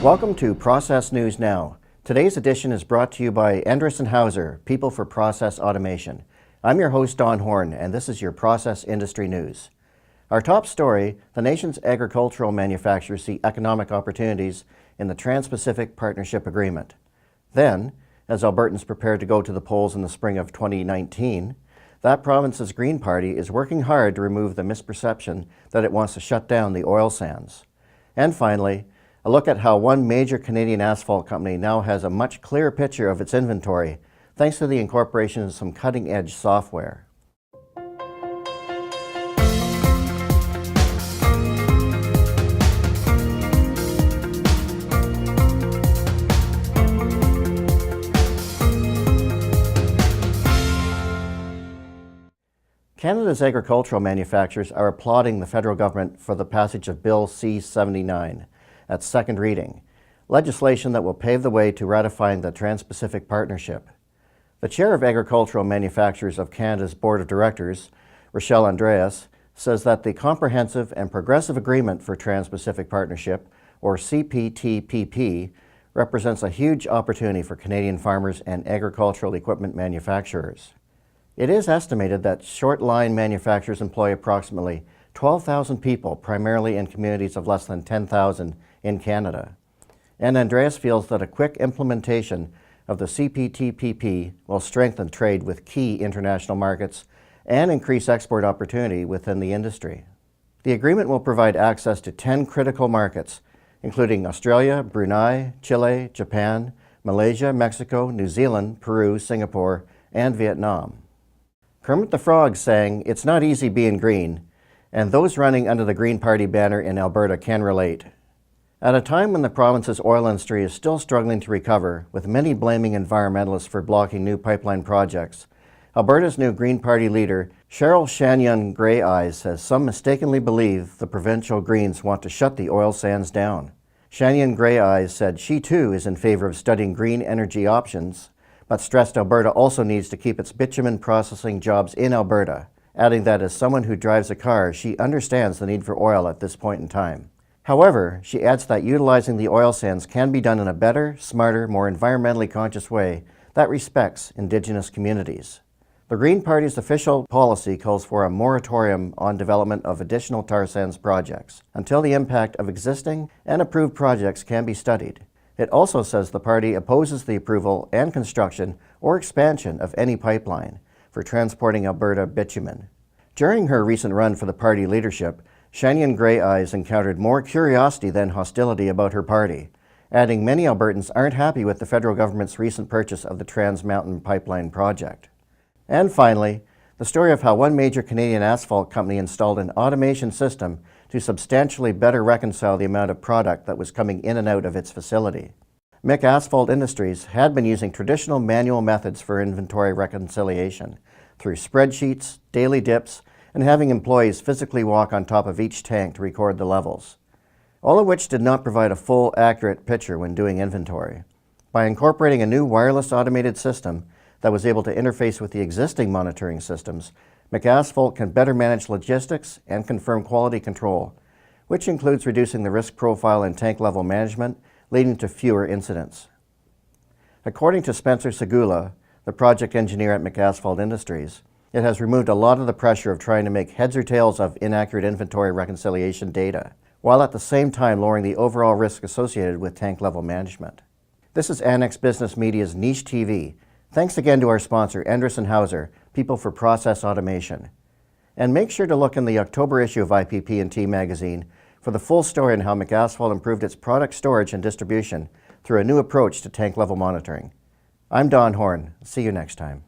Welcome to Process News Now. Today's edition is brought to you by Endress & Hauser, People for Process Automation. I'm your host, Don Horne, and this is your process industry news. Our top story, the nation's agricultural manufacturers see economic opportunities in the Trans-Pacific Partnership Agreement. Then, as Albertans prepare to go to the polls in the spring of 2019, that province's Green Party is working hard to remove the misperception that it wants to shut down the oil sands. And finally, a look at how one major Canadian asphalt company now has a much clearer picture of its inventory thanks to the incorporation of some cutting-edge software. Canada's agricultural manufacturers are applauding the federal government for the passage of Bill C-79 at second reading, legislation that will pave the way to ratifying the Trans-Pacific Partnership. The Chair of Agricultural Manufacturers of Canada's Board of Directors, Rochelle Andreas, says that the Comprehensive and Progressive Agreement for Trans-Pacific Partnership, or CPTPP, represents a huge opportunity for Canadian farmers and agricultural equipment manufacturers. It is estimated that short-line manufacturers employ approximately 12,000 people, primarily in communities of less than 10,000 in Canada. And Andreas feels that a quick implementation of the CPTPP will strengthen trade with key international markets and increase export opportunity within the industry. The agreement will provide access to 10 critical markets, including Australia, Brunei, Chile, Japan, Malaysia, Mexico, New Zealand, Peru, Singapore, and Vietnam. Kermit the Frog sang, "It's not easy being green," and those running under the Green Party banner in Alberta can relate. At a time when the province's oil industry is still struggling to recover, with many blaming environmentalists for blocking new pipeline projects, Alberta's new Green Party leader, Cheryl Chagnyon-Greyeyes, has some mistakenly believe the provincial Greens want to shut the oil sands down. Chagnyon-Greyeyes said she too is in favor of studying green energy options, but stressed Alberta also needs to keep its bitumen processing jobs in Alberta, adding that as someone who drives a car, she understands the need for oil at this point in time. However, she adds that utilizing the oil sands can be done in a better, smarter, more environmentally conscious way that respects Indigenous communities. The Green Party's official policy calls for a moratorium on development of additional tar sands projects until the impact of existing and approved projects can be studied. It also says the party opposes the approval and construction or expansion of any pipeline for transporting Alberta bitumen. During her recent run for the party leadership, Chagnyon-Greyeyes encountered more curiosity than hostility about her party, adding many Albertans aren't happy with the federal government's recent purchase of the Trans Mountain Pipeline project. And finally, the story of how one major Canadian asphalt company installed an automation system to substantially better reconcile the amount of product that was coming in and out of its facility. MacAsphalt Industries had been using traditional manual methods for inventory reconciliation through spreadsheets, daily dips, and having employees physically walk on top of each tank to record the levels, all of which did not provide a full, accurate picture when doing inventory. By incorporating a new wireless automated system that was able to interface with the existing monitoring systems, MacAsphalt can better manage logistics and confirm quality control, which includes reducing the risk profile in tank level management, leading to fewer incidents. According to Spencer Segula, the project engineer at MacAsphalt Industries, it has removed a lot of the pressure of trying to make heads or tails of inaccurate inventory reconciliation data, while at the same time lowering the overall risk associated with tank level management. This is Annex Business Media's Niche TV. Thanks again to our sponsor, Endress & Hauser, People for Process Automation. And make sure to look in the October issue of IPPT magazine for the full story on how MacAsphalt improved its product storage and distribution through a new approach to tank level monitoring. I'm Don Horne. See you next time.